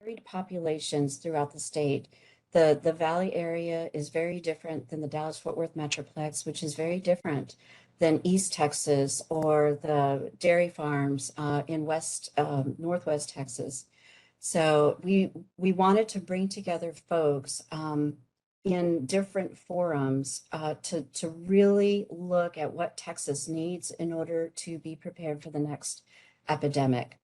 varied populations throughout the state. The Valley area is very different than the Dallas-Fort Worth Metroplex, which is very different than East Texas or the dairy farms in Northwest Texas. So we wanted to bring together folks in different forums to really look at what Texas needs in order to be prepared for the next epidemic.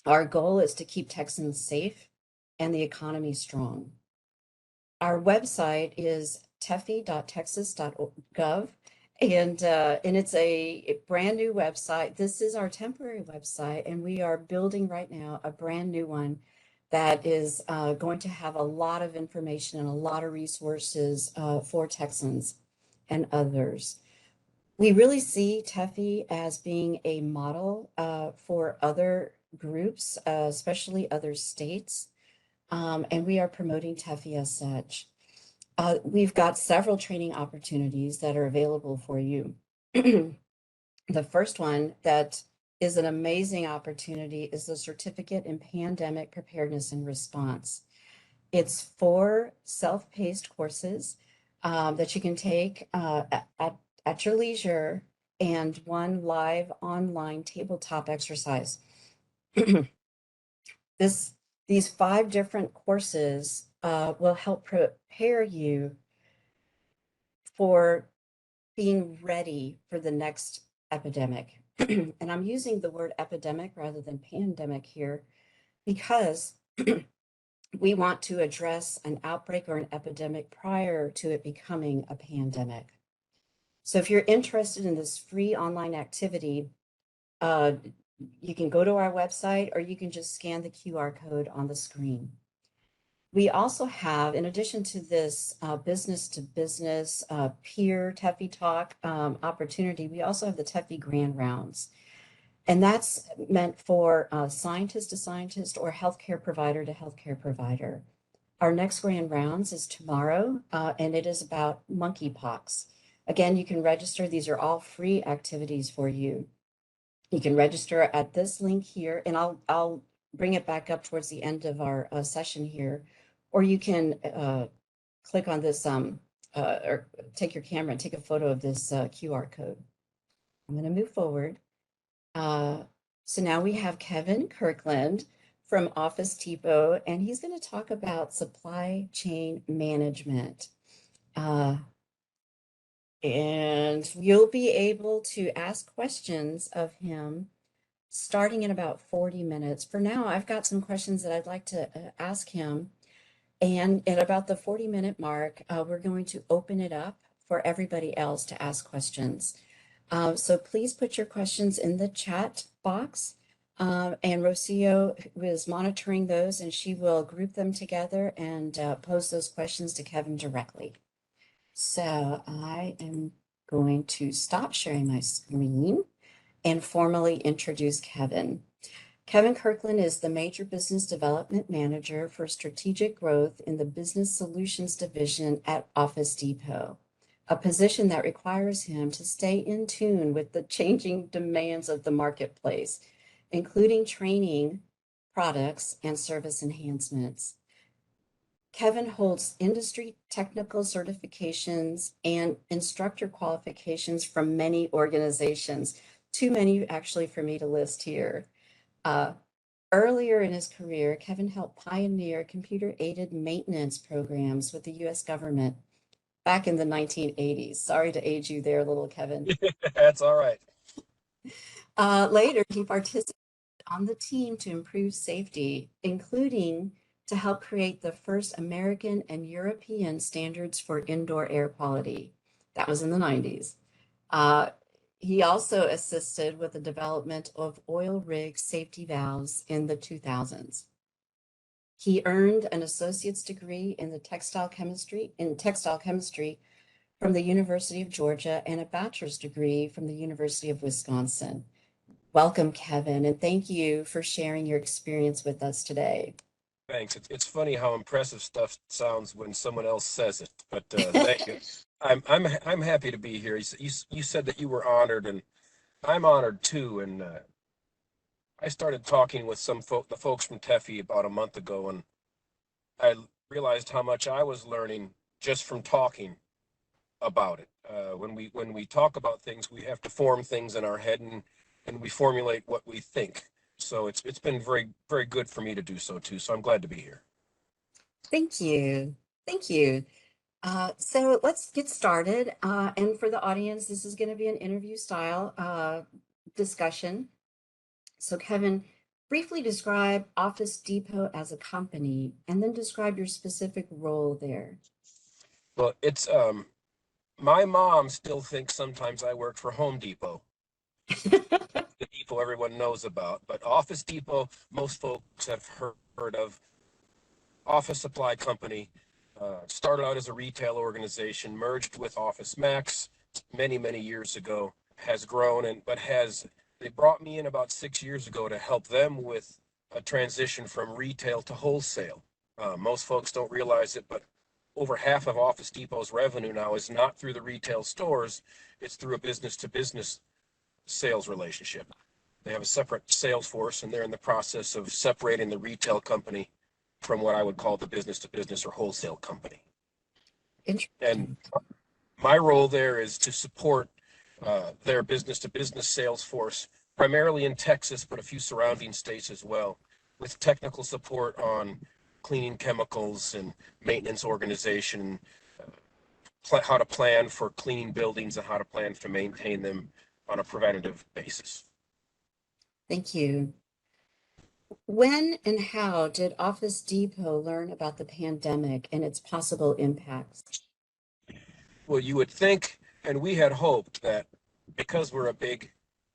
Our goal is to keep Texans safe and the economy strong. Our website is tephi.texas.gov, and it's a brand new website. This is our temporary website, and we are building right now a brand new one that is going to have a lot of information and a lot of resources for Texans and others. We really see TEPHI as being a model for other groups, especially other states, and we are promoting TEPHI as such. We've got several training opportunities that are available for you. The first one that is an amazing opportunity is the Certificate in Pandemic Preparedness and Response. It's 4 self-paced courses that you can take at your leisure, and 1 live online tabletop exercise. These 5 different courses will help prepare you for being ready for the next epidemic. And I'm using the word epidemic rather than pandemic here because we want to address an outbreak or an epidemic prior to it becoming a pandemic. So if you're interested in this free online activity, you can go to our website or you can just scan the QR code on the screen. We also have, in addition to this business to business peer TEPHI Talk opportunity, we also have the TEPHI Grand Rounds. And that's meant for scientist to scientist or healthcare provider to healthcare provider. Our next Grand Rounds is tomorrow, and it is about monkeypox. Again, you can register. These are all free activities for you. You can register at this link here, and I'll bring it back up towards the end of our session here, or you can click on this or take your camera and take a photo of this QR code. I'm going to move forward. So now we have Kevin Kirkland from Office Depot, and he's going to talk about supply chain management. And you'll be able to ask questions of him starting in about 40 minutes. For now, I've got some questions that I'd like to ask him. And at about the 40-minute mark, we're going to open it up for everybody else to ask questions. So please put your questions in the chat box. And Rocio is monitoring those, and she will group them together and pose those questions to Kevin directly. So I am going to stop sharing my screen and formally introduce Kevin. Kevin Kirkland is the Major Business Development Manager for Strategic Growth in the Business Solutions Division at Office Depot, a position that requires him to stay in tune with the changing demands of the marketplace, including training, products, and service enhancements. Kevin holds industry technical certifications and instructor qualifications from many organizations, too many actually for me to list here. Earlier in his career, Kevin helped pioneer computer-aided maintenance programs with the U.S. government back in the 1980s. Sorry to age you there, little Kevin. That's all right. Later, he participated on the team to improve safety, including to help create the first American and European standards for indoor air quality. That was in the 90s. He also assisted with the development of oil rig safety valves in the 2000s. He earned an associate's degree in textile chemistry from the University of Georgia and a bachelor's degree from the University of Wisconsin. Welcome, Kevin, and thank you for sharing your experience with us today. Thanks. It's funny how impressive stuff sounds when someone else says it, but thank you. I'm happy to be here. You said that you were honored, and I'm honored too. And I started talking with the folks from TEPHI about a month ago, and I realized how much I was learning just from talking about it. When we talk about things, we have to form things in our head, and we formulate what we think. So it's been very good for me to do so too. So I'm glad to be here. Thank you. Thank you. So let's get started. And for the audience, this is going to be an interview style discussion. So Kevin, briefly describe Office Depot as a company and then describe your specific role there. Well, it's my mom still thinks sometimes I work for Home Depot, the depot everyone knows about. But Office Depot, most folks have heard of. Office supply company, started out as a retail organization, merged with Office Max many years ago, has grown they brought me in about 6 years ago to help them with a transition from retail to wholesale. Most folks don't realize it, but over half of Office Depot's revenue now is not through the retail stores, it's through a business to business sales relationship. They have a separate sales force, and they're in the process of separating the retail company from what I would call the business to business or wholesale company. And Interesting. my role there is to support their business to business sales force, primarily in Texas, but a few surrounding states as well, with technical support on cleaning chemicals and maintenance organization, how to plan for cleaning buildings and how to plan to maintain them on a preventative basis. Thank you. When and how did Office Depot learn about the pandemic and its possible impacts? Well, you would think, and we had hoped that because we're a big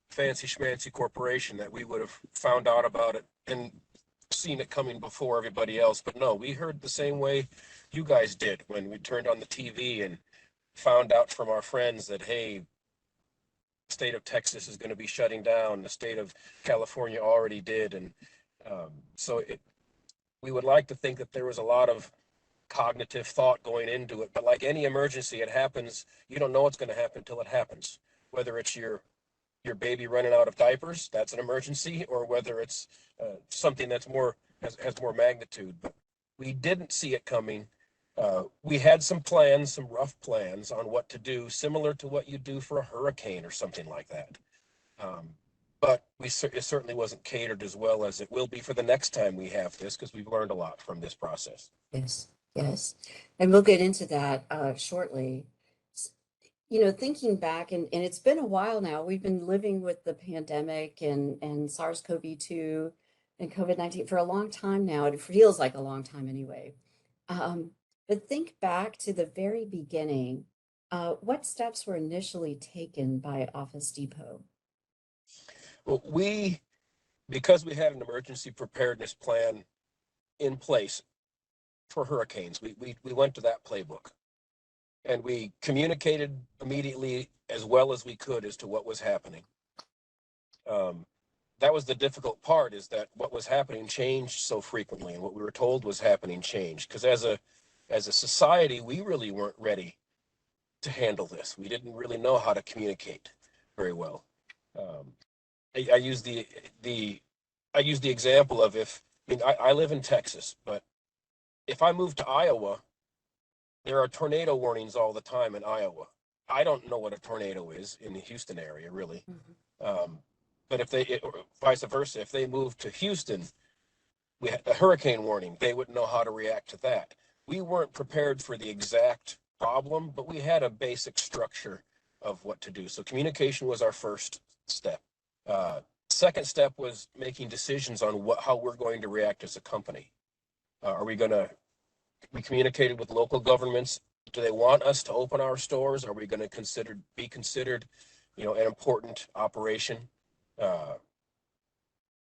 fancy schmancy corporation, that we would have found out about it and seen it coming before everybody else. But no, we heard the same way you guys did when we turned on the TV and found out from our friends that, hey, the state of Texas is going to be shutting down. The state of California already did. And we would like to think that there was a lot of cognitive thought going into it. But like any emergency, it happens. You don't know what's going to happen until it happens. Whether it's your baby running out of diapers, that's an emergency, or whether it's something that's has more magnitude. But we didn't see it coming. We had some plans, some rough plans on what to do, similar to what you do for a hurricane or something like that. But it certainly wasn't catered as well as it will be for the next time we have this, because we've learned a lot from this process. Yes, yes. And we'll get into that shortly. Thinking back, and it's been a while now, we've been living with the pandemic and SARS-CoV-2 and COVID-19 for a long time now. It feels like a long time anyway. Um, but think back to the very beginning. What steps were initially taken by Office Depot? Well, because we had an emergency preparedness plan in place for hurricanes, we went to that playbook and we communicated immediately as well as we could as to what was happening. That was the difficult part, is that what was happening changed so frequently, and what we were told was happening changed. Because as a society, we really weren't ready to handle this. We didn't really know how to communicate very well. I use the example of, I live in Texas, but if I move to Iowa, there are tornado warnings all the time in Iowa. I don't know what a tornado is in the Houston area, really. But or vice versa, if they move to Houston, we had a hurricane warning, they wouldn't know how to react to that. We weren't prepared for the exact problem, but we had a basic structure of what to do. So communication was our first step. Second step was making decisions on how we're going to react as a company. We communicated with local governments. Do they want us to open our stores? Are we going to be considered, an important operation?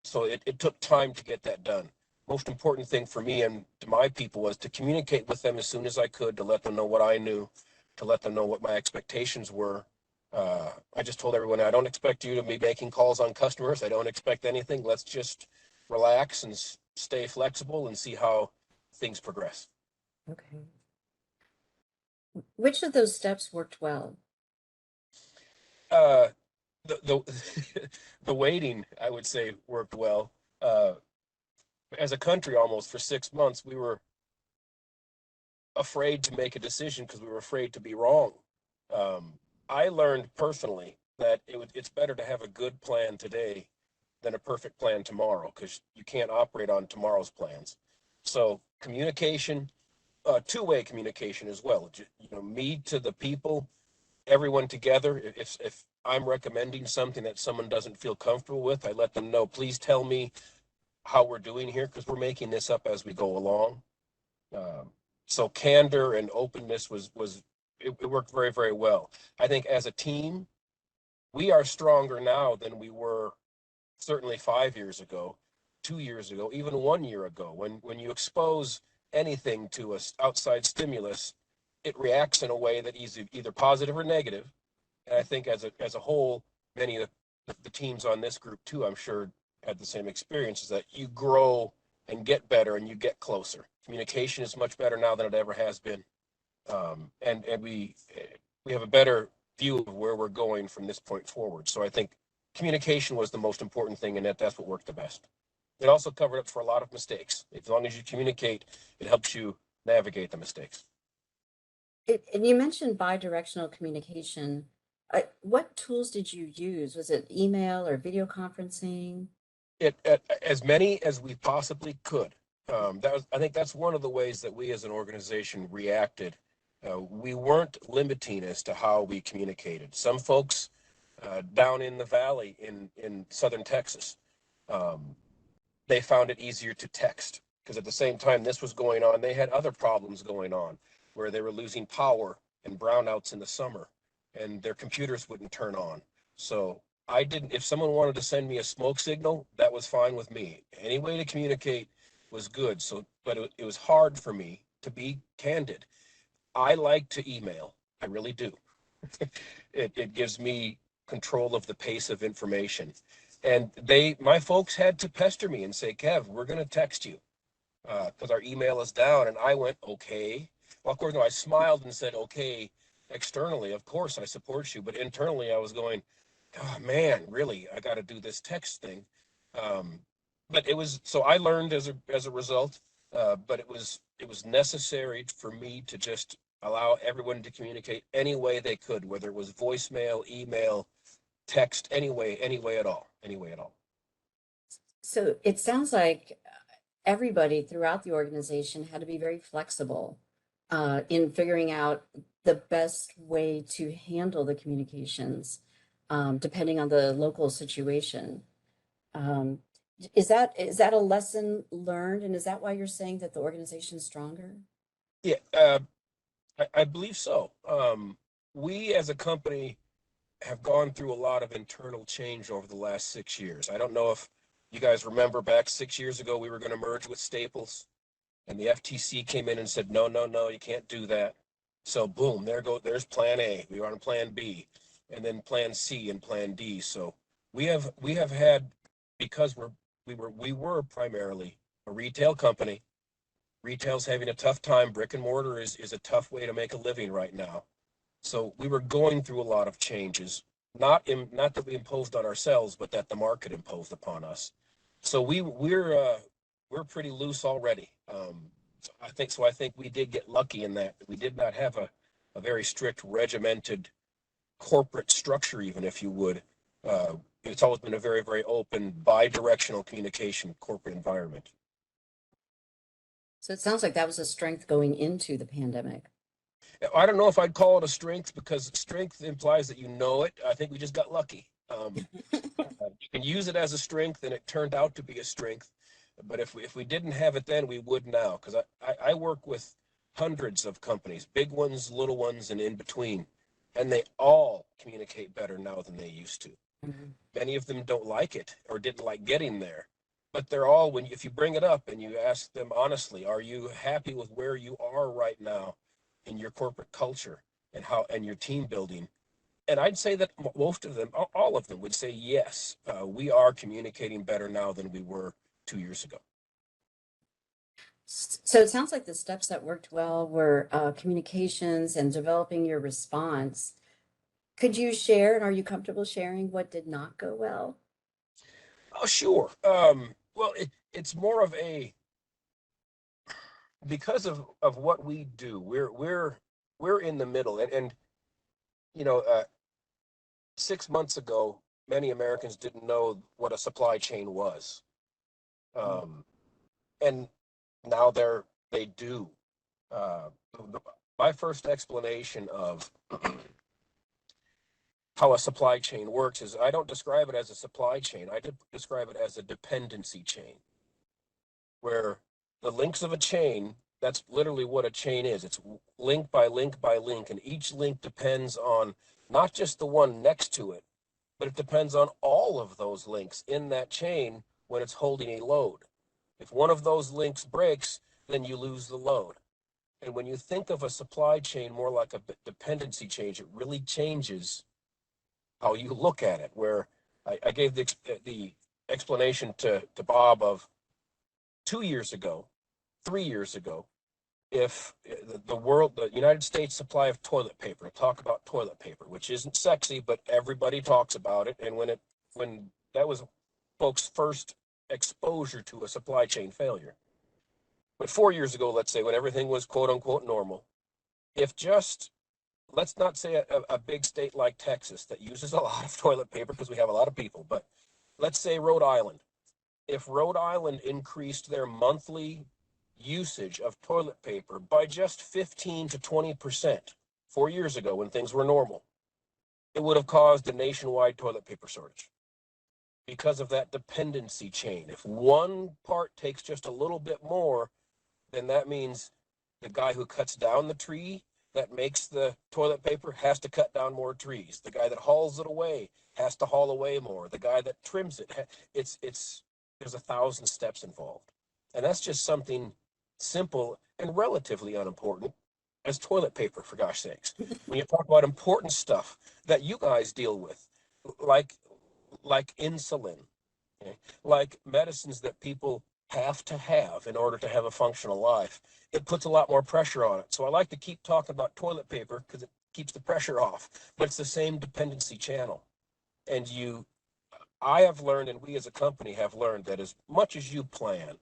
So it took time to get that done. Most important thing for me and to my people was to communicate with them as soon as I could, to let them know what I knew, to let them know what my expectations were. I just told everyone, I don't expect you to be making calls on customers. I don't expect anything. Let's just relax and stay flexible and see how things progress. Okay. Which of those steps worked well? the the waiting, I would say, worked well. Uh, as a country, almost for 6 months, we were afraid to make a decision because we were afraid to be wrong. Um, I learned personally that it's better to have a good plan today than a perfect plan tomorrow because you can't operate on tomorrow's plans. So communication, two-way communication as well. Me to the people, everyone together. If I'm recommending something that someone doesn't feel comfortable with, I let them know. Please tell me how we're doing here because we're making this up as we go along. Um, so candor and openness it worked very, very well. I think as a team, we are stronger now than we were certainly 5 years ago, 2 years ago, even 1 year ago. When you expose anything to us outside stimulus, it reacts in a way that is either positive or negative. And I think as a whole, many of the teams on this group too, I'm sure, had the same experience, is that you grow and get better and you get closer. Communication is much better now than it ever has been. And we have a better view of where we're going from this point forward. So I think communication was the most important thing, and that's what worked the best. It also covered up for a lot of mistakes. As long as you communicate, it helps you navigate the mistakes. And you mentioned bi-directional communication. What tools did you use? Was it email or video conferencing? As many as we possibly could. I think that's one of the ways that we as an organization reacted. We weren't limiting as to how we communicated. Some folks down in the valley in southern Texas, um, they found it easier to text because at the same time this was going on, they had other problems going on where they were losing power and brownouts in the summer and their computers wouldn't turn on. So I didn't, if someone wanted to send me a smoke signal, that was fine with me. Any way to communicate was good. So, but it was hard for me to be candid. I like to email. I really do. It gives me control of the pace of information. And my folks had to pester me and say, Kev, we're going to text you because our email is down. And I went, okay. Well, of course, no, I smiled and said, okay, externally, of course, I support you. But internally, I was going, oh, man, really, I got to do this text thing. Um, but so I learned as a result, but it was necessary for me to just allow everyone to communicate any way they could, whether it was voicemail, email, text, any way at all, any way at all. So it sounds like everybody throughout the organization had to be very flexible in figuring out the best way to handle the communications, depending on the local situation. Um, is that a lesson learned, and is that why you're saying that the organization is stronger? Yeah, I believe so. We as a company have gone through a lot of internal change over the last 6 years. I don't know if you guys remember back 6 years ago, we were going to merge with Staples, and the FTC came in and said, no, no, no, you can't do that. So boom, there's plan A. We were on plan B, and then plan C and plan D. So we have had, because we were primarily a retail company. Retail's having a tough time. Brick and mortar is a tough way to make a living right now. So we were going through a lot of changes, not that we imposed on ourselves, but that the market imposed upon us. So we're pretty loose already. So I think we did get lucky in that we did not have a very strict regimented corporate structure, even if you would. It's always been a very, very open, bi-directional communication corporate environment. So it sounds like that was a strength going into the pandemic. I don't know if I'd call it a strength because strength implies that you know it. I think we just got lucky. You can use it as a strength, and it turned out to be a strength. But if we didn't have it then, we would now. Because I work with hundreds of companies, big ones, little ones, and in between, and they all communicate better now than they used to. Mhm. Many of them don't like it or didn't like getting there, but they're all if you bring it up and you ask them honestly, are you happy with where you are right now in your corporate culture and your team building? And I'd say that most of them, all of them, would say yes. We are communicating better now than we were 2 years ago. So it sounds like the steps that worked well were communications and developing your response. Could you share, and are you comfortable sharing what did not go well? Oh, sure. Well, it's more of a, because of what we do, we're in the middle, and you know, 6 months ago, many Americans didn't know what a supply chain was, um, and now they do. Uh, my first explanation of how a supply chain works is I don't describe it as a supply chain. I describe it as a dependency chain, where the links of a chain, that's literally what a chain is. It's link by link by link, and each link depends on not just the one next to it, but it depends on all of those links in that chain when it's holding a load. If one of those links breaks, then you lose the load. And when you think of a supply chain more like a dependency chain, it really changes how you look at it. Where I gave the explanation to Bob of 2 years ago, 3 years ago, if the United States supply of toilet paper, talk about toilet paper, which isn't sexy, but everybody talks about it. And when that was folks' first exposure to a supply chain failure. But 4 years ago, let's say, when everything was quote unquote normal, if just, let's not say a big state like Texas that uses a lot of toilet paper because we have a lot of people, but let's say Rhode Island. If Rhode Island increased their monthly usage of toilet paper by just 15 to 20% 4 years ago when things were normal, it would have caused a nationwide toilet paper shortage because of that dependency chain. If one part takes just a little bit more, then that means the guy who cuts down the tree that makes the toilet paper has to cut down more trees. The guy that hauls it away has to haul away more. The guy that trims it, it's there's 1,000 steps involved. And that's just something simple and relatively unimportant as toilet paper, for gosh sakes. When you talk about important stuff that you guys deal with, like like insulin, okay, like medicines that people have to have in order to have a functional life, it puts a lot more pressure on it. So I like to keep talking about toilet paper because it keeps the pressure off, but it's the same dependency channel. And I have learned, and we as a company have learned, that as much as you plan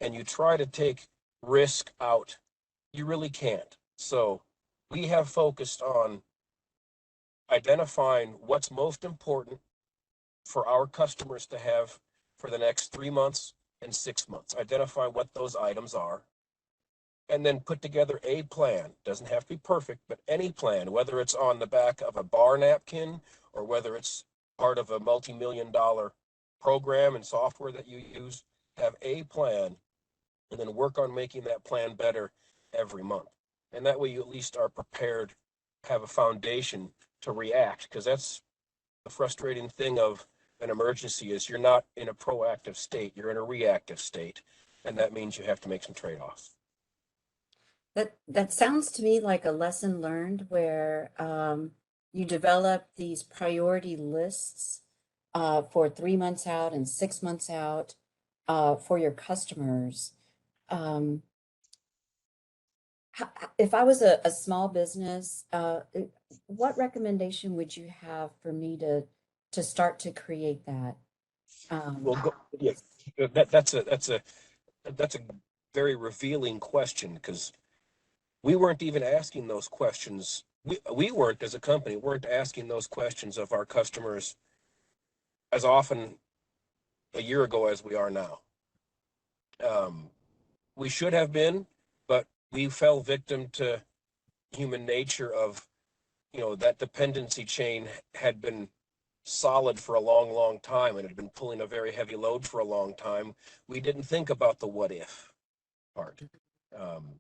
and you try to take risk out, you really can't. So we have focused on identifying what's most important for our customers to have for the next 3 months and 6 months. Identify what those items are, and then put together a plan. Doesn't have to be perfect, but any plan, whether it's on the back of a bar napkin or whether it's part of a multi-million-dollar program and software that you use, have a plan and then work on making that plan better every month. And that way you at least are prepared, have a foundation to react, because that's the frustrating thing of an emergency is you're not in a proactive state, you're in a reactive state. And that means you have to make some trade-offs. That sounds to me like a lesson learned where you develop these priority lists for 3 months out and 6 months out for your customers. Um, if I was a small business, what recommendation would you have for me to start to create that? Well, yeah, that's a very revealing question, because we weren't even asking those questions. We weren't, as a company, weren't asking those questions of our customers as often a year ago as we are now. Um, we should have been, but we fell victim to human nature of, that dependency chain had been solid for a long, long time and had been pulling a very heavy load for a long time. We didn't think about the what if part. Um,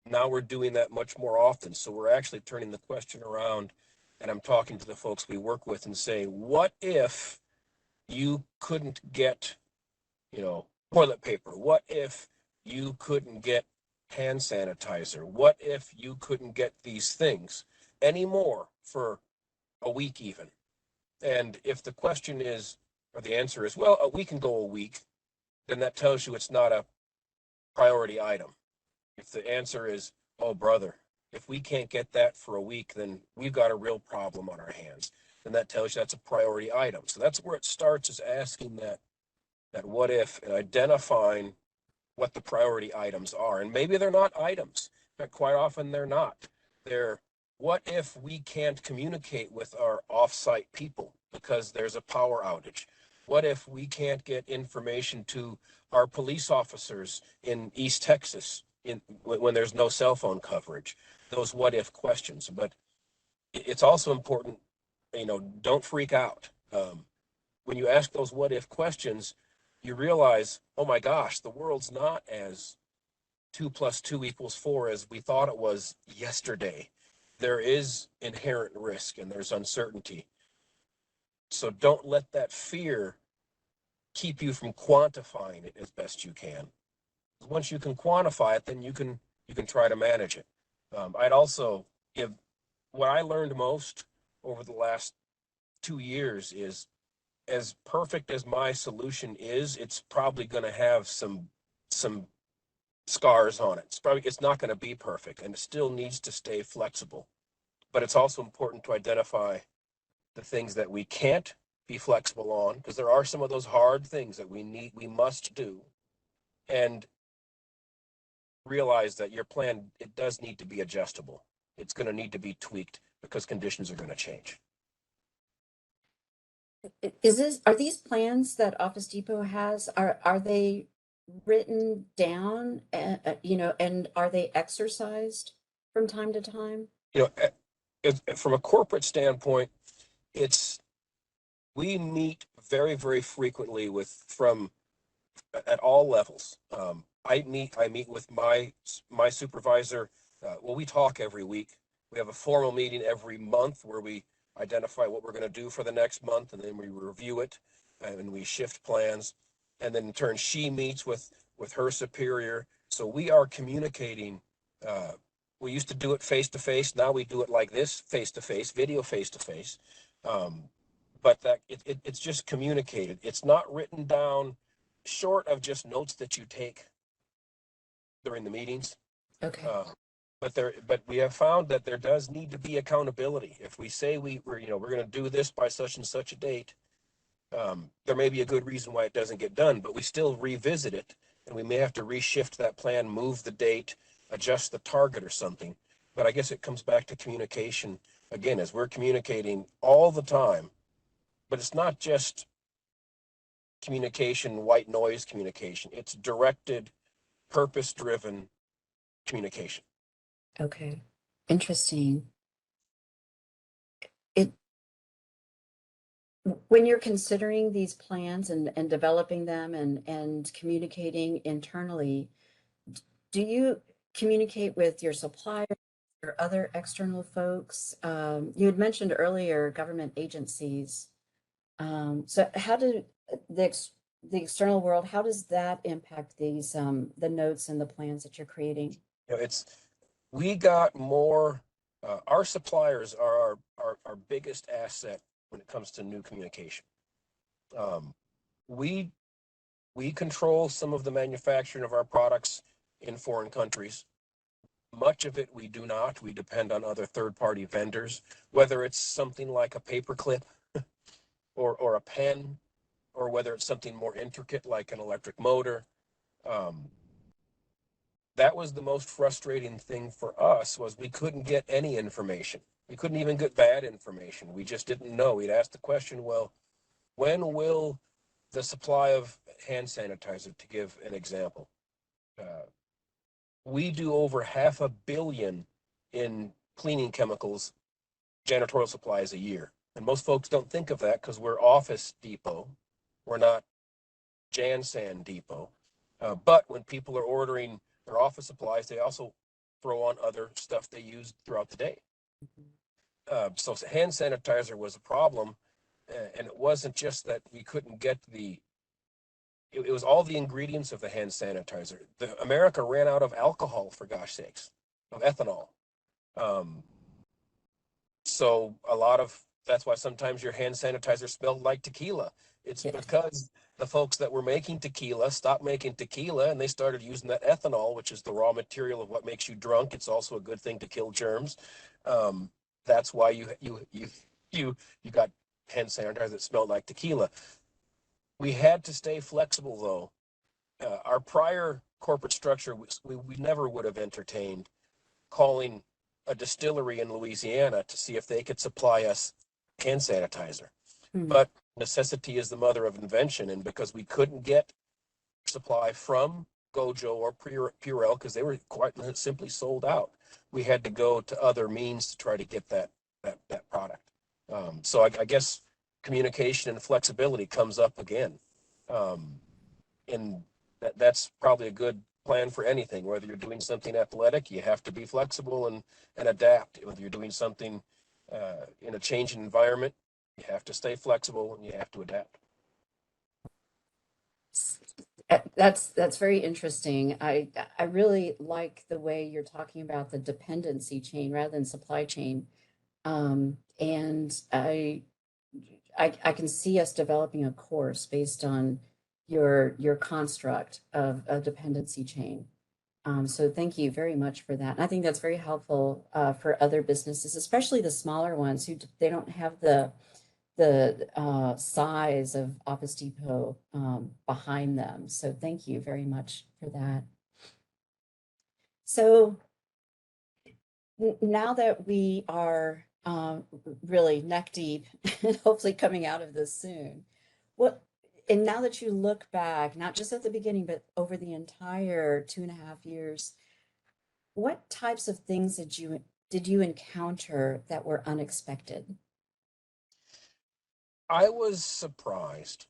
Now we're doing that much more often. So we're actually turning the question around, and I'm talking to the folks we work with and saying, what if you couldn't get, toilet paper? What if you couldn't get hand sanitizer? What if you couldn't get these things anymore for a week even? And if the question is, or the answer is, well, we can go a week, then that tells you it's not a priority item. If the answer is, oh, brother, If we can't get that for a week, then we've got a real problem on our hands. And that tells you that's a priority item. So that's where it starts, is asking that what if and identifying what the priority items are. And maybe they're not items, but quite often they're not. They're, what if we can't communicate with our offsite people because there's a power outage? What if we can't get information to our police officers in East Texas when there's no cell phone coverage? Those what if questions. But it's also important, don't freak out. When you ask those what if questions, you realize, oh my gosh, the world's not as 2 + 2 = 4 as we thought it was yesterday. There is inherent risk and there's uncertainty. So don't let that fear keep you from quantifying it as best you can. Once you can quantify it, then you can try to manage it. I'd also give, what I learned most over the last 2 years is, as perfect as my solution is, it's probably going to have some scars on it. It's not going to be perfect, and it still needs to stay flexible. But it's also important to identify the things that we can't be flexible on, because there are some of those hard things that we must do, and realize that your plan, it does need to be adjustable. It's going to need to be tweaked because conditions are going to change. Are these plans that Office Depot has, are they written down, and are they exercised from time to time? From a corporate standpoint, we meet very, very frequently at all levels. I meet with my supervisor. Well, we talk every week. We have a formal meeting every month where we identify what we're going to do for the next month, and then we review it, and we shift plans. And then in turn, she meets with her superior. So we are communicating. We used to do it face to face. Now we do it like this, face to face, video face to face. But it's just communicated. It's not written down, short of just notes that you take during the meetings. Okay. But we have found that there does need to be accountability. If we say we're going to do this by such and such a date, there may be a good reason why it doesn't get done, but we still revisit it, and we may have to reshift that plan, move the date, adjust the target or something. But I guess it comes back to communication again, as we're communicating all the time. But it's not just communication, white noise communication. It's directed, purpose-driven communication. Okay. Interesting. It When you're considering these plans and developing them and communicating internally, do you communicate with your suppliers or other external folks? You had mentioned earlier government agencies. So how do the external world, how does that impact these the notes and the plans that you're creating? We got more. Our suppliers are our biggest asset when it comes to new communication. We control some of the manufacturing of our products in foreign countries. Much of it we do not. We depend on other third-party vendors, whether it's something like a paper clip or a pen, or whether it's something more intricate like an electric motor. That was the most frustrating thing for us, was we couldn't get any information. We couldn't even get bad information. We just didn't know. We'd ask the question, well, when will the supply of hand sanitizer, to give an example, we do over 500 million in cleaning chemicals, janitorial supplies a year. And most folks don't think of that because we're Office Depot. We're not Jansan Depot. But when people are ordering their office supplies, they also throw on other stuff they use throughout the day. So hand sanitizer was a problem. And it wasn't just that we couldn't get it was all the ingredients of the hand sanitizer. America ran out of alcohol, for gosh sakes, of ethanol. So that's why sometimes your hand sanitizer smelled like tequila. It's Yes. because the folks that were making tequila stopped making tequila, and they started using that ethanol, which is the raw material of what makes you drunk. It's also a good thing to kill germs. Um, that's why you got hand sanitizer that smelled like tequila. We had to stay flexible, though. Our prior corporate structure, we never would have entertained calling a distillery in Louisiana to see if they could supply us hand sanitizer. Hmm. But necessity is the mother of invention. And because we couldn't get supply from Gojo or Purell because they were quite simply sold out, we had to go to other means to try to get that product. So I guess communication and flexibility comes up again. Um, and that's probably a good plan for anything. Whether you're doing something athletic, you have to be flexible and adapt. Whether you're doing something in a changing environment, you have to stay flexible and you have to adapt. That's very interesting. I really like the way you're talking about the dependency chain rather than supply chain. And I can see us developing a course based on your construct of a dependency chain. So thank you very much for that. And I think that's very helpful for other businesses, especially the smaller ones who they don't have the size of Office Depot behind them. So thank you very much for that. So now that we are really neck deep and hopefully coming out of this soon, what and now that you look back, not just at the beginning, but over the entire 2.5 years, what types of things did you encounter that were unexpected? I was surprised.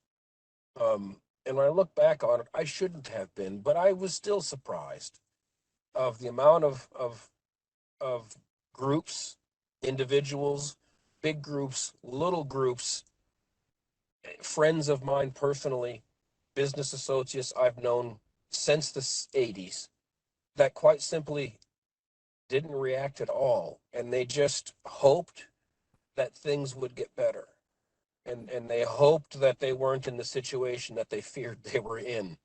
And when I look back on it, I shouldn't have been, but I was still surprised of the amount of groups, individuals, big groups, little groups, friends of mine personally, business associates I've known since the 80s that quite simply didn't react at all. And they just hoped that things would get better. And they hoped that they weren't in the situation that they feared they were in.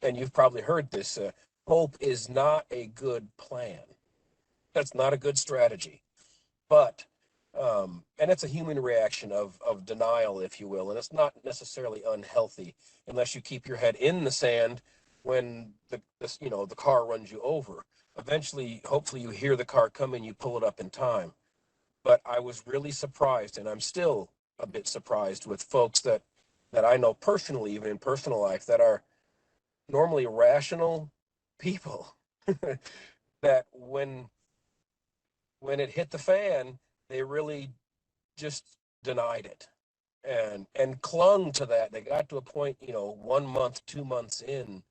And you've probably heard this hope is not a good plan. That's not a good strategy. But and it's a human reaction of denial, if you will, and it's not necessarily unhealthy unless you keep your head in the sand when the car runs you over. Eventually, hopefully, you hear the car coming, you pull it up in time. But I was really surprised, and I'm still a bit surprised with folks that I know personally, even in personal life, that are normally rational people that when it hit the fan, they really just denied it and clung to that. They got to a point, 1 month, 2 months in,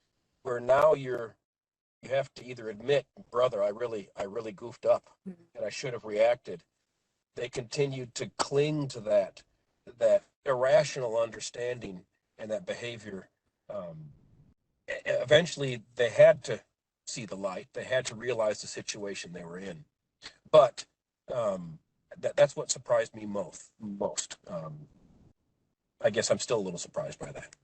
where now you have to either admit, brother, I really goofed up and I should have reacted. They continued to cling to that irrational understanding and that behavior. Eventually, they had to see the light. They had to realize the situation they were in. But that's what surprised me most. I guess I'm still a little surprised by that.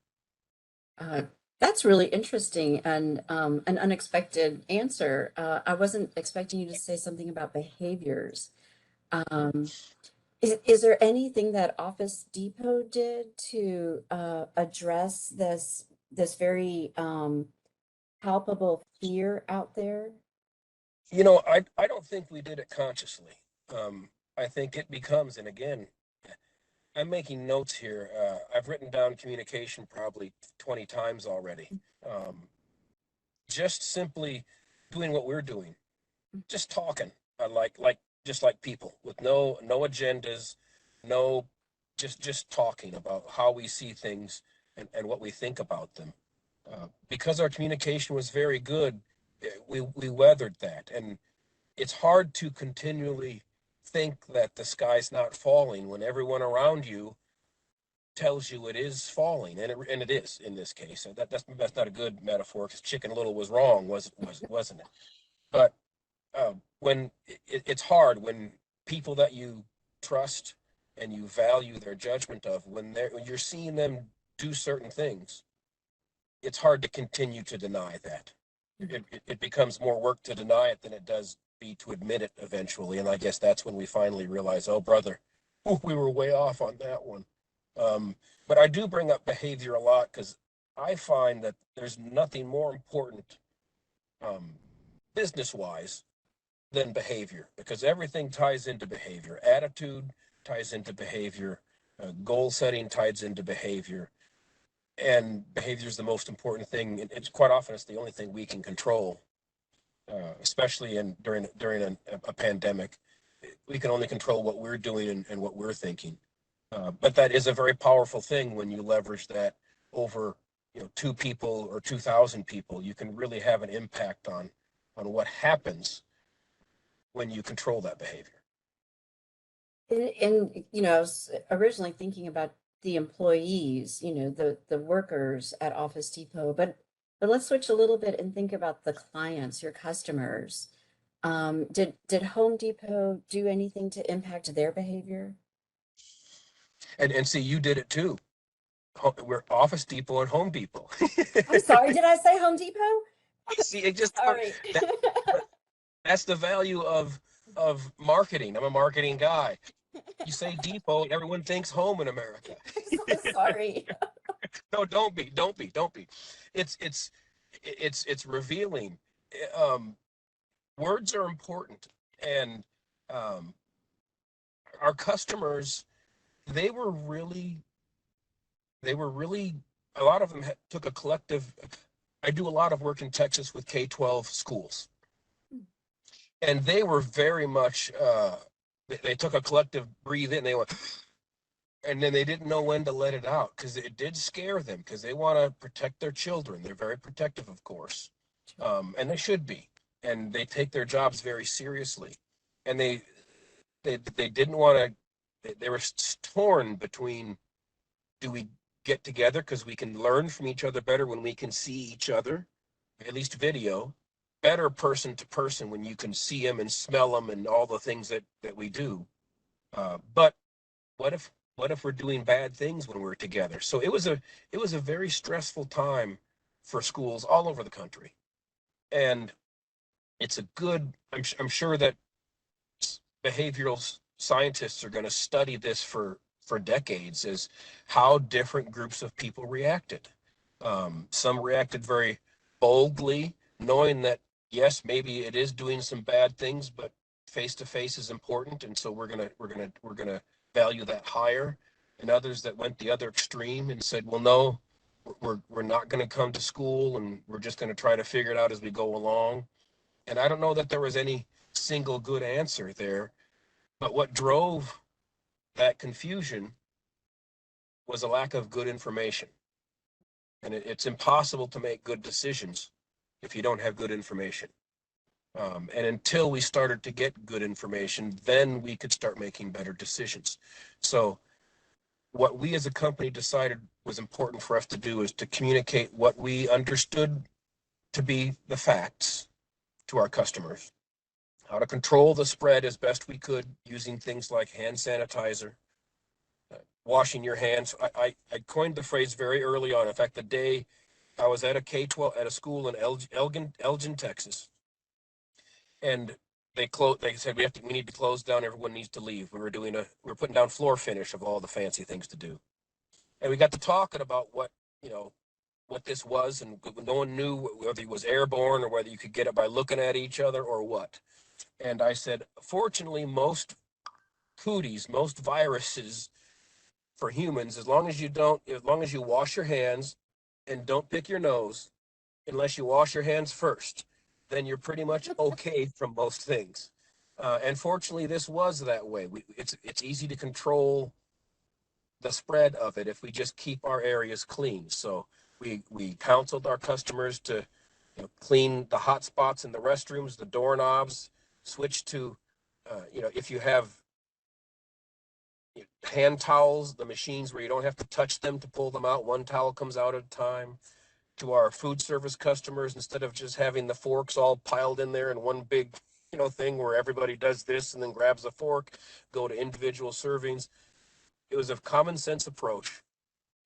Uh, that's really interesting and an unexpected answer. I wasn't expecting you to say something about behaviors. Um, is there anything that Office Depot did to address this very palpable fear out there? I don't think we did it consciously. I think it becomes, and again, I'm making notes here. I've written down communication probably 20 times already. Um, just simply doing what we're doing, just talking, just like people with no agendas, no just talking about how we see things and what we think about them. Because our communication was very good, we weathered that, and it's hard to continually think that the sky's not falling when everyone around you tells you it is falling, and it is in this case. So that's not a good metaphor because Chicken Little was wrong, wasn't it? But when it's hard when people that you trust and you value their judgment of when you're seeing them do certain things, it's hard to continue to deny that. It becomes more work to deny it than it does be to admit it eventually. And I guess that's when we finally realize, oh, brother, we were way off on that one. But I do bring up behavior a lot because I find that there's nothing more important, business wise, than behavior, because everything ties into behavior. Attitude ties into behavior, goal setting ties into behavior, and behavior is the most important thing. It's quite often it's the only thing we can control, especially during a pandemic. We can only control what we're doing and what we're thinking. But that is a very powerful thing when you leverage that over, two people or 2,000 people. You can really have an impact on what happens when you control that behavior. And I was originally thinking about the employees, the workers at Office Depot, but let's switch a little bit and think about the clients, your customers. Did Home Depot do anything to impact their behavior? And see, you did it too. We're Office Depot and Home Depot. I'm sorry, did I say Home Depot? See, it just Sorry. that, that's the value of marketing. I'm a marketing guy. You say depot, everyone thinks home in America. I'm so sorry. No, don't be. It's revealing. Um, Words are important, and um, our customers, they were really, they were really. A lot of them took a collective. I do a lot of work in Texas with K-12 schools, and they were very much. They took a collective breathe in. They went, and then they didn't know when to let it out because it did scare them because they want to protect their children. They're very protective, of course, and they should be. And they take their jobs very seriously. And they didn't want to. They were torn between, do we get together because we can learn from each other better when we can see each other, at least video, better person to person when you can see them and smell them and all the things that we do. But what if we're doing bad things when we're together? So it was a very stressful time for schools all over the country, and it's a good. I'm sure that behavioral scientists are going to study this for decades, is how different groups of people reacted. Some reacted very boldly, knowing that yes, maybe it is doing some bad things, but face to face is important, and so we're gonna value that higher. And others that went the other extreme and said, well, no, we're not going to come to school, and we're just going to try to figure it out as we go along. And I don't know that there was any single good answer there, but what drove that confusion was a lack of good information. And it's impossible to make good decisions if you don't have good information. And until we started to get good information, then we could start making better decisions. So what we as a company decided was important for us to do is to communicate what we understood to be the facts to our customers, how to control the spread as best we could using things like hand sanitizer, washing your hands. I coined the phrase very early on. In fact, the day I was at a K-12 at a school in Elgin, Texas, and they closed. They said we need to close down. Everyone needs to leave. We were putting down floor finish of all the fancy things to do, and we got to talking about what this was, and no one knew whether it was airborne or whether you could get it by looking at each other or what. And I said, fortunately, most cooties, most viruses for humans, as long as you wash your hands and don't pick your nose, unless you wash your hands first, then you're pretty much okay from most things. And fortunately, this was that way. It's easy to control the spread of it if we just keep our areas clean. So we counseled our customers to clean the hot spots in the restrooms, the doorknobs, switch to if you have hand towels, the machines where you don't have to touch them to pull them out. One towel comes out at a time. To our food service customers, instead of just having the forks all piled in there in one big, thing where everybody does this and then grabs a fork, go to individual servings. It was a common sense approach.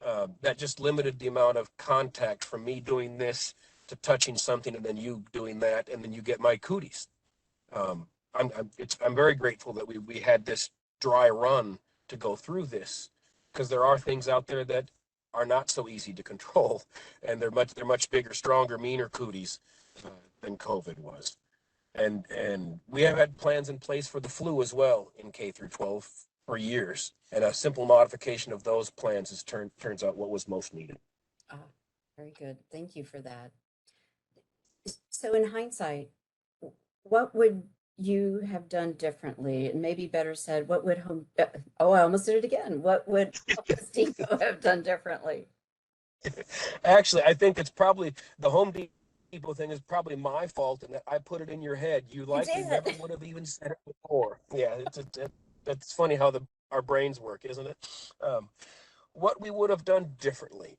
that just limited the amount of contact from me doing this to touching something and then you doing that, and then you get my cooties. I'm very grateful that we had this dry run to go through this, because there are things out there that are not so easy to control, and they're much bigger, stronger, meaner cooties than COVID was. And we have had plans in place for the flu as well in K through 12 for years, and a simple modification of those plans turns out what was most needed. Ah, very good. Thank you for that. So in hindsight, what would you have done differently? And maybe better said, what would oh, I almost did it again. What would Office Depot have done differently? Actually, I think it's probably the Home Depot thing is probably my fault, and that I put it in your head. You You likely never did. would have even said it before. Yeah, it's funny how our brains work, isn't it? Um, what we would have done differently,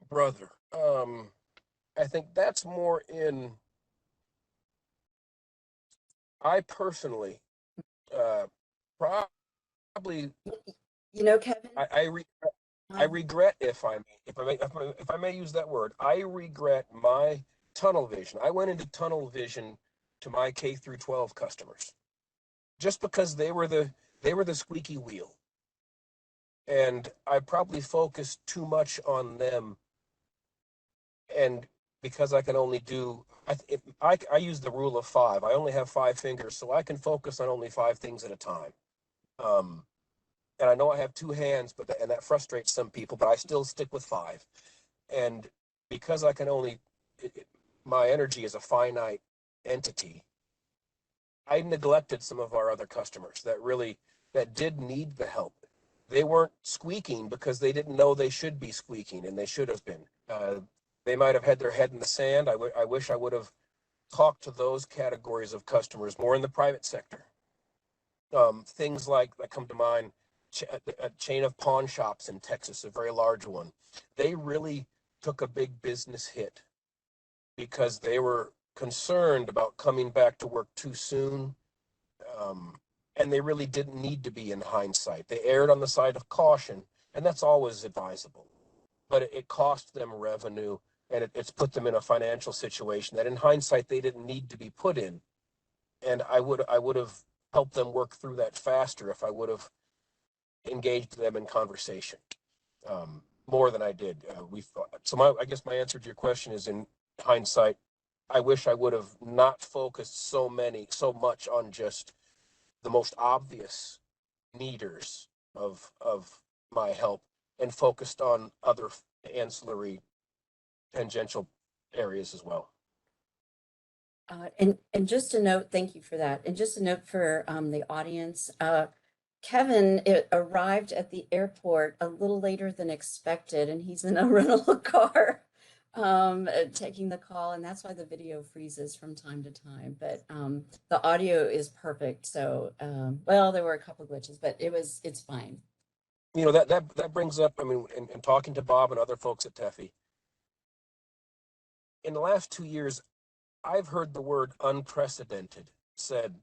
brother. I think that's more in. I personally, uh, probably, You know, Kevin, I, I, re, I um, regret, if I may use that word, I regret my tunnel vision. I went into tunnel vision to my K through 12 customers just because they were the squeaky wheel, and I probably focused too much on them. And because I can only do, I use the rule of five. I only have 5 fingers, so I can focus on only 5 things at a time. Um, and I know I have 2 hands, and that frustrates some people, but I still stick with 5. And because I can only, my energy is a finite entity, I neglected some of our other customers that did need the help. They weren't squeaking because they didn't know they should be squeaking, and they should have been. They might have had their head in the sand. I wish I would have talked to those categories of customers more in the private sector. Things like that come to mind, a chain of pawn shops in Texas, a very large one. They really took a big business hit because they were concerned about coming back to work too soon. Um, and they really didn't need to be in hindsight. They erred on the side of caution, and that's always advisable. But it cost them revenue, and it's put them in a financial situation that in hindsight they didn't need to be put in. And I would have helped them work through that faster if I would have engaged them in conversation, more than I did. I guess my answer to your question is, in hindsight, I wish I would have not focused so much on just the most obvious needers of my help, and focused on other ancillary tangential areas as well. and just a note, thank you for that. And just a note for the audience, Kevin arrived at the airport a little later than expected, and he's in a rental car taking the call, and that's why the video freezes from time to time. But the audio is perfect. So, well, there were a couple glitches, but it's fine. That brings up, I mean, in talking to Bob and other folks at TEPHI, in the last 2 years, I've heard the word unprecedented said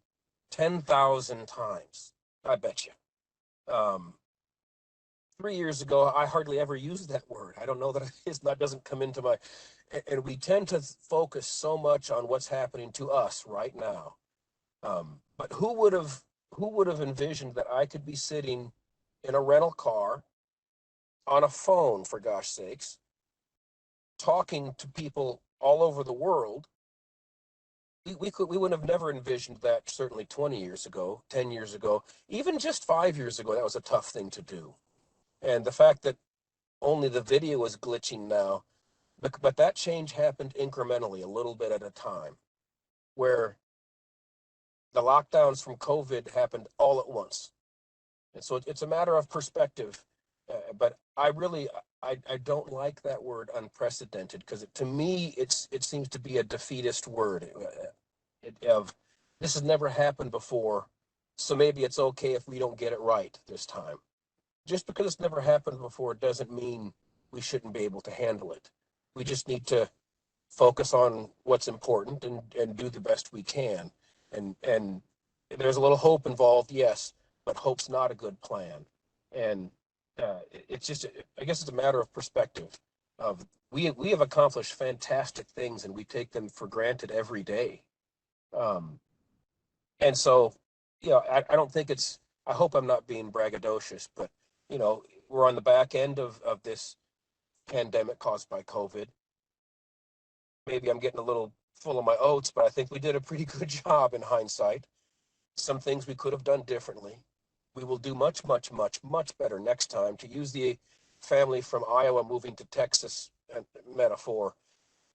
10,000 times. I bet you. Um, 3 years ago, I hardly ever used that word. I don't know that that doesn't come into my, and we tend to focus so much on what's happening to us right now. But who would have envisioned that I could be sitting in a rental car on a phone, for gosh sakes, talking to people all over the world? We would have never envisioned that, certainly 20 years ago, 10 years ago, even just 5 years ago. That was a tough thing to do. And the fact that only the video is glitching now, but that change happened incrementally, a little bit at a time, where the lockdowns from COVID happened all at once. And so it's a matter of perspective. But I don't like that word unprecedented, because to me it seems to be a defeatist word. Of this has never happened before, so maybe it's okay if we don't get it right this time. Just because it's never happened before doesn't mean we shouldn't be able to handle it. We just need to focus on what's important, and do the best we can. And there's a little hope involved, yes, but hope's not a good plan. And it's just, I guess it's a matter of perspective. Of we have accomplished fantastic things, and we take them for granted every day. Um, and so, I don't think it's. I hope I'm not being braggadocious, but we're on the back end of this pandemic caused by COVID. Maybe I'm getting a little full of my oats, but I think we did a pretty good job in hindsight. Some things we could have done differently. We will do much, much, much, much better next time. To use the family from Iowa moving to Texas metaphor,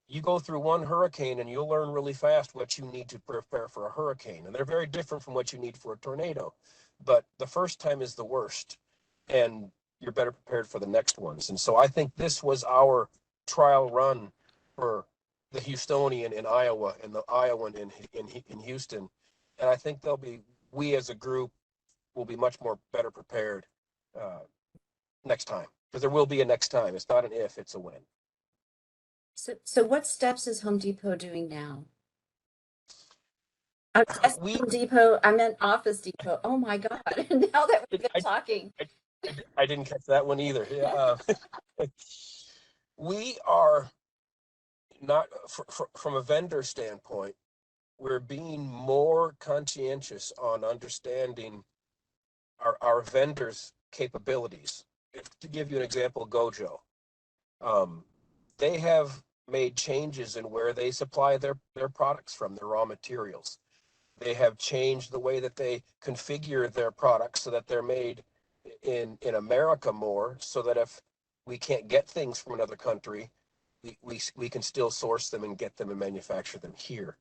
you go through one hurricane and you'll learn really fast what you need to prepare for a hurricane. And they're very different from what you need for a tornado. But the first time is the worst, and you're better prepared for the next ones. And so I think this was our trial run for the Houstonian in Iowa and the Iowan in Houston. And I think we as a group will be much more better prepared uh, next time, because there will be a next time. It's not an if, it's a when. So what steps is Home Depot doing now? We Home Depot, I meant Office Depot. Oh my God. Now that we've been I, talking. I, I didn't catch that one either. Yeah, we are not from a vendor standpoint. We're being more conscientious on understanding our vendors' capabilities. To give you an example, Gojo, um, they have made changes in where they supply their products from, their raw materials. They have changed the way that they configure their products so that they're made in America more, so that if we can't get things from another country, we can still source them and get them and manufacture them here.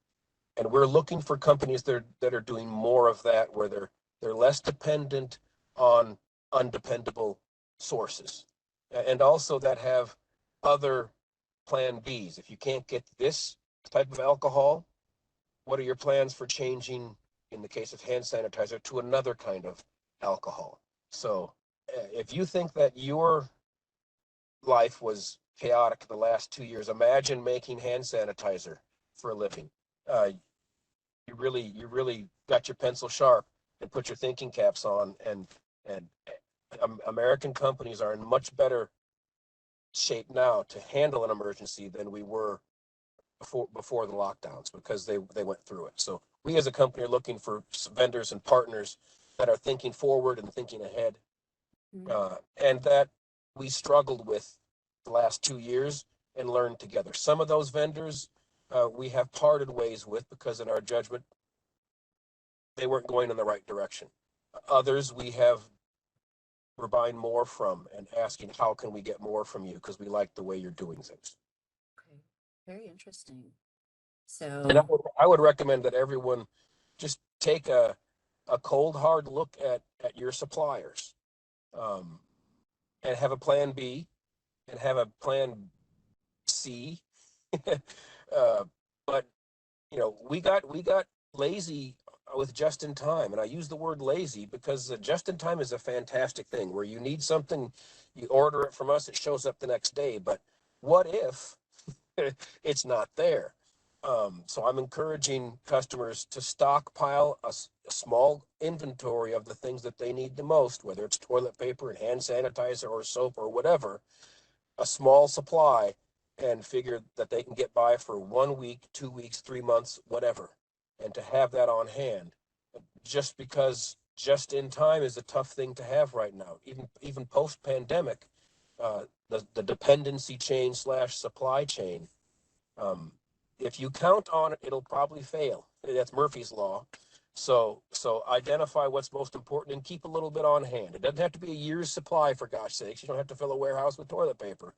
And we're looking for companies that are doing more of that, where they're less dependent on undependable sources, and also that have other plan Bs. If you can't get this type of alcohol, what are your plans for changing, in the case of hand sanitizer, to another kind of alcohol? So if you think that your life was chaotic the last 2 years, imagine making hand sanitizer for a living. Uh, you really got your pencil sharp and put your thinking caps on, and American companies are in much better shape now to handle an emergency than we were before the lockdowns, because they went through it. So we as a company are looking for vendors and partners that are thinking forward and thinking ahead, and that we struggled with the last 2 years and learned together. Some of those vendors we have parted ways with because in our judgment they weren't going in the right direction. Others we're buying more from and asking, how can we get more from you, because we like the way you're doing things. Okay, very interesting. And So, I would recommend that everyone just take a cold hard look at your suppliers, um, and have a plan B and have a plan C. uh, but we got lazy with just in time, and I use the word lazy because just in time is a fantastic thing. Where you need something, you order it from us, it shows up the next day. But what if it's not there? So I'm encouraging customers to stockpile a small inventory of the things that they need the most, whether it's toilet paper and hand sanitizer or soap or whatever, a small supply, and figure that they can get by for 1 week, 2 weeks, 3 months, whatever, and to have that on hand. Just because just in time is a tough thing to have right now, even post pandemic, the dependency chain slash supply chain. Um, if you count on it, it'll probably fail. That's Murphy's law. So identify what's most important and keep a little bit on hand. It doesn't have to be a year's supply, for gosh sakes. You don't have to fill a warehouse with toilet paper,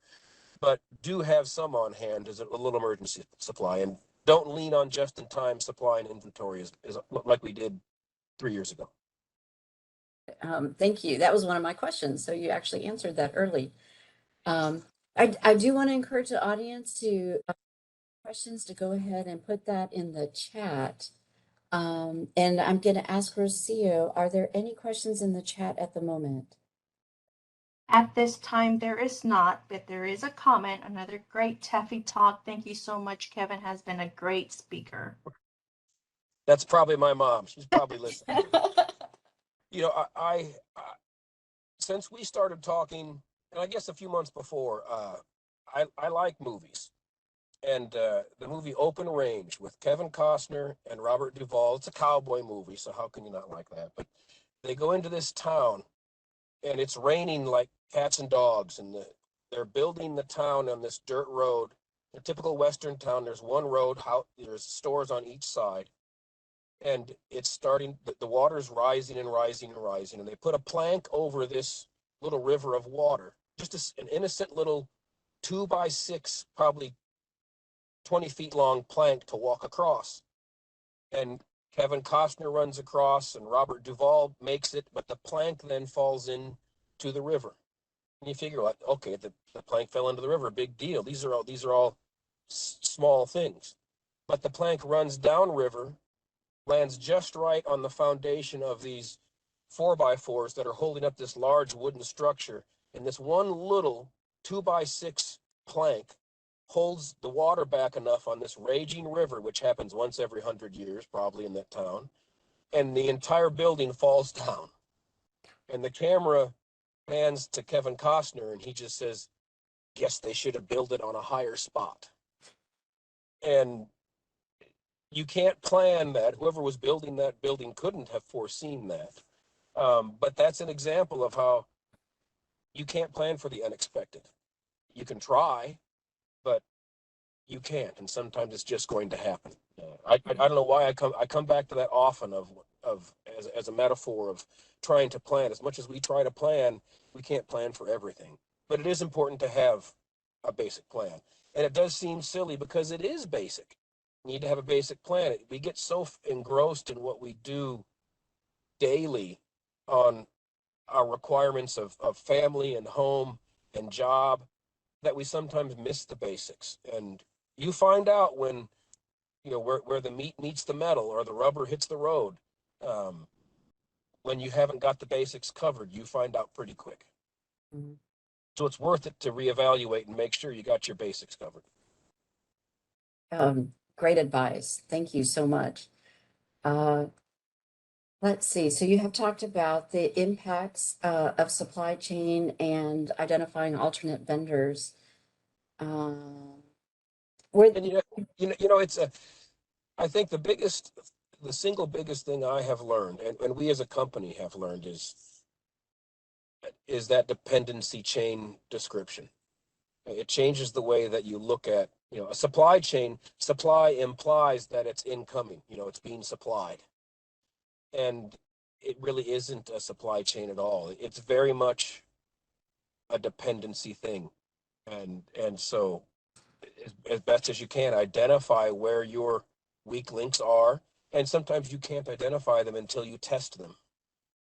but do have some on hand as a little emergency supply, and don't lean on just in time supply and inventory as like we did 3 years ago. thank you. That was one of my questions. So you actually answered that early. I do want to encourage the audience to questions to go ahead and put that in the chat. And I'm going to ask Rocio, are there any questions in the chat at the moment? At this time, there is not, but there is a comment. Another great TEPHI talk. Thank you so much. Kevin has been a great speaker. That's probably my mom. She's probably listening. You know, I since we started talking, and I guess a few months before, I like movies. And the movie Open Range with Kevin Costner and Robert Duvall, it's a cowboy movie, so how can you not like that? But they go into this town, and it's raining like cats and dogs, and they're building the town on this dirt road. A typical Western town, there's one road, there's stores on each side, and it's starting, the water's rising and rising and rising, and they put a plank over this little river of water, just an innocent little 2x6, probably 20 feet long plank to walk across. And Kevin Costner runs across and Robert Duvall makes it, but the plank then falls into the river. And you figure, like, okay, the plank fell into the river, big deal. These are all small things. But the plank runs downriver, lands just right on the foundation of these 4x4s that are holding up this large wooden structure. And this one little 2x6 plank holds the water back enough on this raging river, which happens once every 100 years, probably in that town, and the entire building falls down. And the camera pans to Kevin Costner, and he just says, "Guess they should have built it on a higher spot." And you can't plan that. Whoever was building that building couldn't have foreseen that. But that's an example of how you can't plan for the unexpected. You can try, but you can't, and sometimes it's just going to happen. I don't know why I come back to that often of as a metaphor of trying to plan. As much as we try to plan, we can't plan for everything. But it is important to have a basic plan, and it does seem silly because it is basic. You need to have a basic plan. We get so engrossed in what we do daily on our requirements of family and home and job that we sometimes miss the basics. And you find out when, where the meat meets the metal or the rubber hits the road. When you haven't got the basics covered, you find out pretty quick. Mhm. So it's worth it to reevaluate and make sure you got your basics covered. Great advice. Thank you so much. Uh, let's see. So you have talked about the impacts of supply chain and identifying alternate vendors. Were And it's I think the single biggest thing I have learned, and we as a company have learned, is that dependency chain description. It changes the way that you look at, a supply chain. Supply implies that it's incoming, it's being supplied. And it really isn't a supply chain at all. It's very much a dependency thing. And so as best as you can, identify where your weak links are. And sometimes you can't identify them until you test them.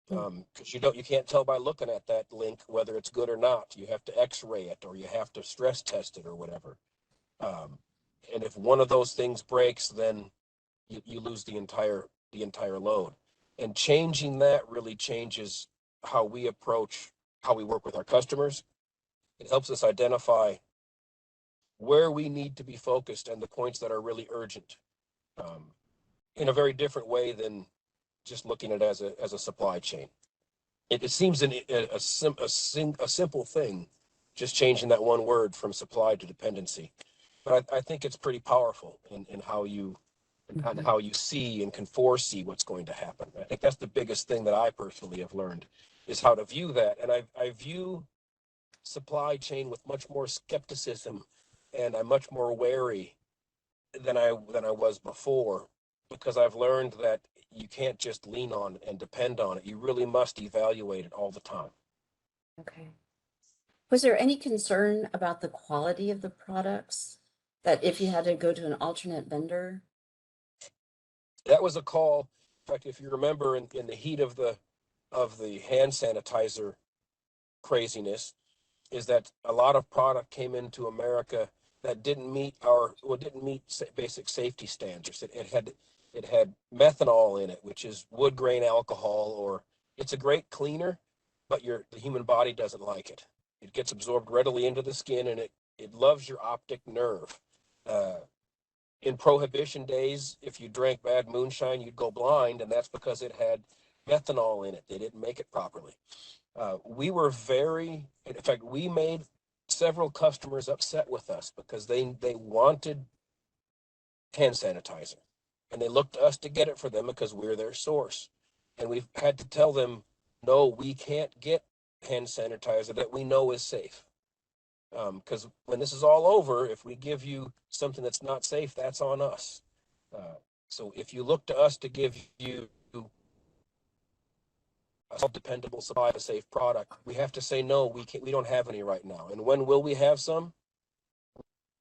Because you can't tell by looking at that link whether it's good or not. You have to x-ray it, or you have to stress test it, or whatever. And if one of those things breaks, then you lose the entire load. And changing that really changes how we approach how we work with our customers. It helps us identify where we need to be focused and the points that are really urgent, in a very different way than just looking at it as a supply chain. It seems a simple thing, just changing that one word from supply to dependency. But I think it's pretty powerful in how you and how you see and can foresee what's going to happen. I think that's the biggest thing that I personally have learned, is how to view that. And I view supply chain with much more skepticism, and I'm much more wary than I was before, because I've learned that you can't just lean on and depend on it. You really must evaluate it all the time. Okay. Was there any concern about the quality of the products that if you had to go to an alternate vendor? That was a call. In fact, if you remember, in the heat of the hand sanitizer craziness, is that a lot of product came into America that didn't meet basic safety standards. It had methanol in it, which is wood grain alcohol, or it's a great cleaner, but the human body doesn't like it. It gets absorbed readily into the skin, and it loves your optic nerve. In Prohibition days, if you drank bad moonshine, you'd go blind, and that's because it had methanol in it. They didn't make it properly. We were in fact, we made several customers upset with us because they wanted hand sanitizer, and they looked to us to get it for them because we're their source. And we've had to tell them, no, we can't get hand sanitizer that we know is safe. Because when this is all over, if we give you something that's not safe, that's on us. So if you look to us to give you a dependable supply of a safe product, we have to say no. We don't have any right now. And when will we have some?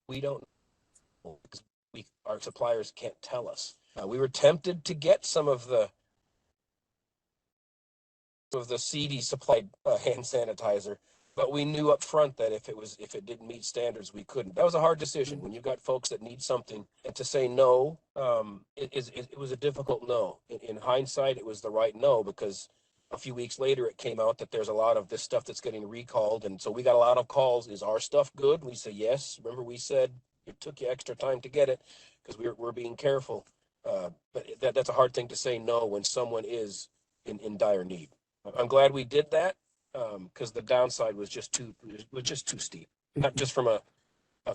We don't know because our suppliers can't tell us. We were tempted to get some of the CD supplied hand sanitizer, but we knew up front that if it didn't meet standards, we couldn't. That was a hard decision when you've got folks that need something, and to say no, it was a difficult no. In hindsight, it was the right no, because a few weeks later it came out that there's a lot of this stuff that's getting recalled, and so we got a lot of calls. Is our stuff good? We say yes. Remember, we said it took you extra time to get it because we're being careful. But that's a hard thing to say no when someone is in dire need. I'm glad we did that, because the downside was just too steep, not just from a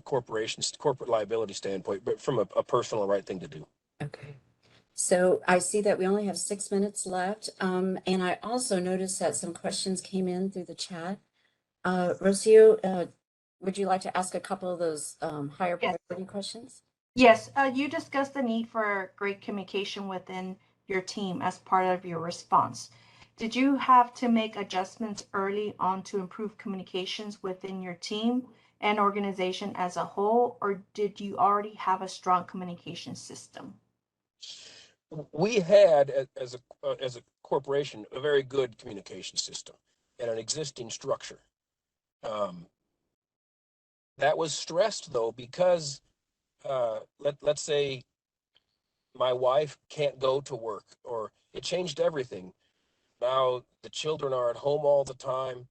corporate liability standpoint, but from a personal right thing to do. Okay. So I see that we only have 6 minutes left. And I also noticed that some questions came in through the chat. Rocio, would you like to ask a couple of those higher Yes. priority questions? Yes, you discussed the need for great communication within your team as part of your response. Did you have to make adjustments early on to improve communications within your team and organization as a whole, or did you already have a strong communication system? We had, as a corporation, a very good communication system and an existing structure. That was stressed though because let's say my wife can't go to work, or it changed everything. Now the children are at home all the time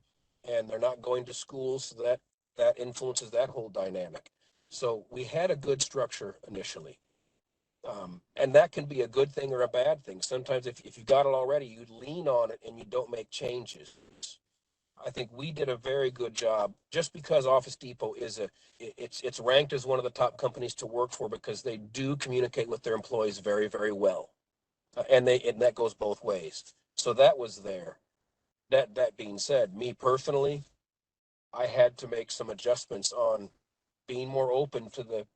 and they're not going to school, so that influences that whole dynamic. So we had a good structure initially, and that can be a good thing or a bad thing. Sometimes if you got it already, you lean on it and you don't make changes. I think we did a very good job, just because Office Depot it's ranked as one of the top companies to work for because they do communicate with their employees very, very well. And that goes both ways. So that was there. That being said, me personally, I had to make some adjustments on being more open to the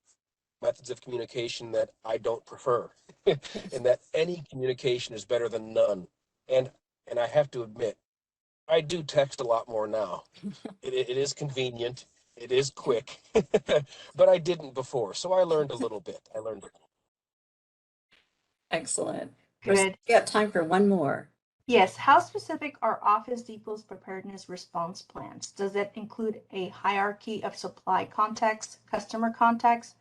methods of communication that I don't prefer, and that any communication is better than none. And I have to admit, I do text a lot more now. It is convenient. It is quick, but I didn't before. So I learned a little bit. Excellent. Rocio, Good. we have time for one more. Yes, how specific are Office Depot's preparedness response plans? Does it include a hierarchy of supply contacts, customer contacts,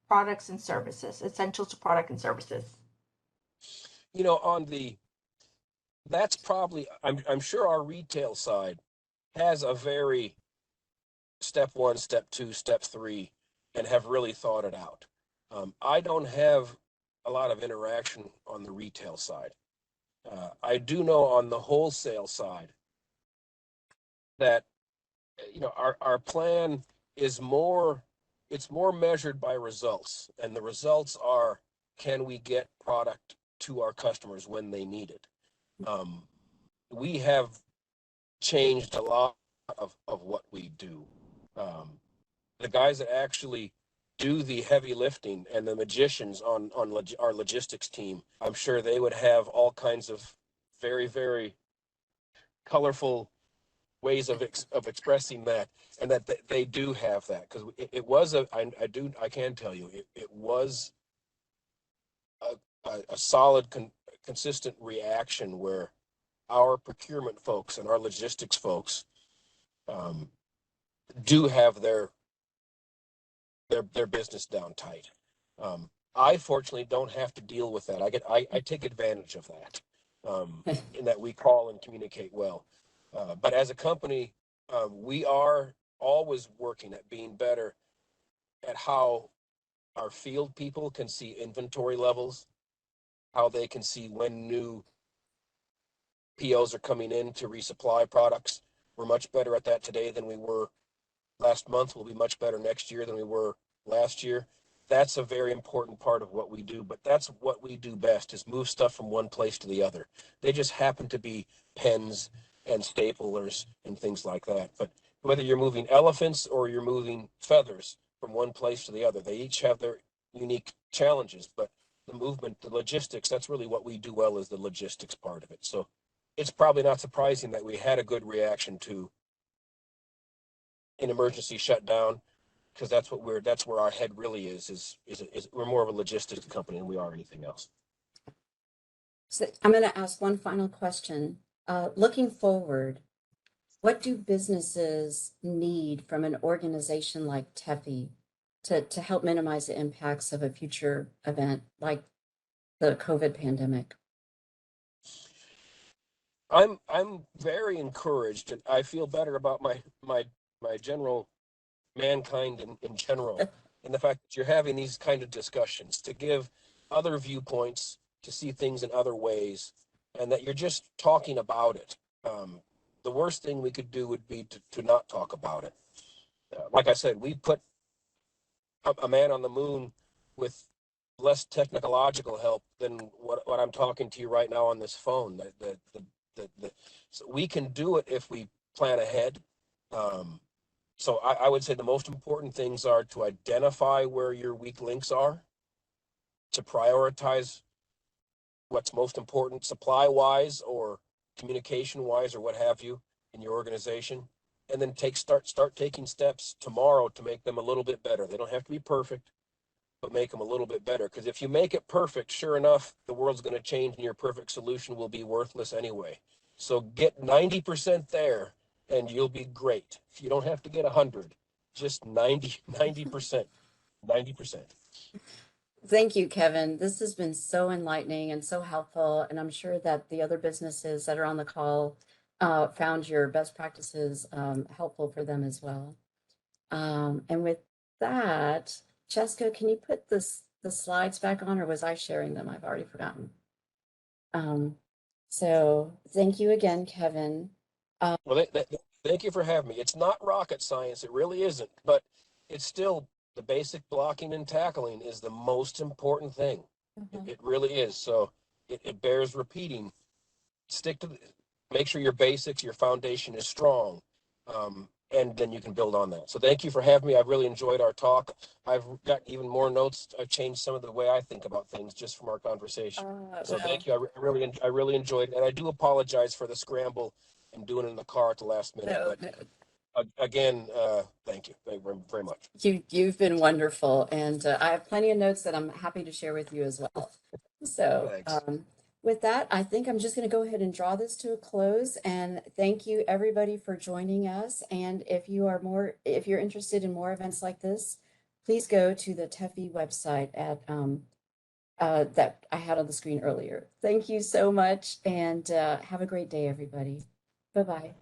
products and services, essentials to product and services? That's probably, I'm sure our retail side has a very step one, step two, step three, and have really thought it out. I don't have a lot of interaction on the retail side. I do know on the wholesale side that our plan is it's more measured by results, and the results are, can we get product to our customers when they need it? We have changed a lot of what we do. The guys that actually do the heavy lifting and the magicians on our logistics team, I'm sure they would have all kinds of very, very colorful ways of expressing that, and that they do have that, because it was I can tell you it was a solid consistent reaction where our procurement folks and our logistics folks do have their business down tight. I fortunately don't have to deal with that. I take advantage of that, in that we call and communicate well. But as a company, we are always working at being better at how our field people can see inventory levels, how they can see when new POs are coming in to resupply products. We're much better at that today than we were last month. We'll be much better next year than we were last year. That's a very important part of what we do, but that's what we do best, is move stuff from one place to the other. They just happen to be pens and staplers and things like that. But whether you're moving elephants or you're moving feathers from one place to the other, they each have their unique challenges, but the movement, the logistics, that's really what we do well, is the logistics part of it. So it's probably not surprising that we had a good reaction to an emergency shutdown, because that's where our head really is we're more of a logistics company than we are anything else. So I'm going to ask one final question. Looking forward, what do businesses need from an organization like TEPHI to help minimize the impacts of a future event like the COVID pandemic? I'm very encouraged, and I feel better about my general mankind in general, and the fact that you're having these kind of discussions to give other viewpoints, to see things in other ways, and that you're just talking about it. The worst thing we could do would be to not talk about it. Like I said, we put a man on the moon with less technological help than what I'm talking to you right now on this phone. So we can do it if we plan ahead. So I would say the most important things are to identify where your weak links are, to prioritize what's most important supply wise or communication wise or what have you in your organization, and then start taking steps tomorrow to make them a little bit better. They don't have to be perfect, but make them a little bit better. Because if you make it perfect, sure enough, the world's going to change and your perfect solution will be worthless anyway. So get 90% there and you'll be great. You don't have to get 100, just 90%, 90%. Thank you, Kevin. This has been so enlightening and so helpful, and I'm sure that the other businesses that are on the call found your best practices helpful for them as well. And with that, Jessica, can you put the slides back on, or was I sharing them? I've already forgotten. So thank you again, Kevin. Well, thank you for having me. It's not rocket science, it really isn't, but it's still the basic blocking and tackling is the most important thing. It really is. So it bears repeating. Stick to make sure your basics, your foundation is strong. And then you can build on that. So thank you for having me. I've really enjoyed our talk. I've got even more notes. I've changed some of the way I think about things just from our conversation. So Well, thank you. I really enjoyed it. And I do apologize for the scramble and doing it in the car at the last minute. no, But again, thank you very much. you've been wonderful, and I have plenty of notes that I'm happy to share with you as well. So, Thanks. with that, I think I'm just going to go ahead and draw this to a close. And thank you everybody for joining us. And if you're interested in more events like this, please go to the TEPHI website at that I had on the screen earlier. Thank you so much, and have a great day, everybody. Bye-bye.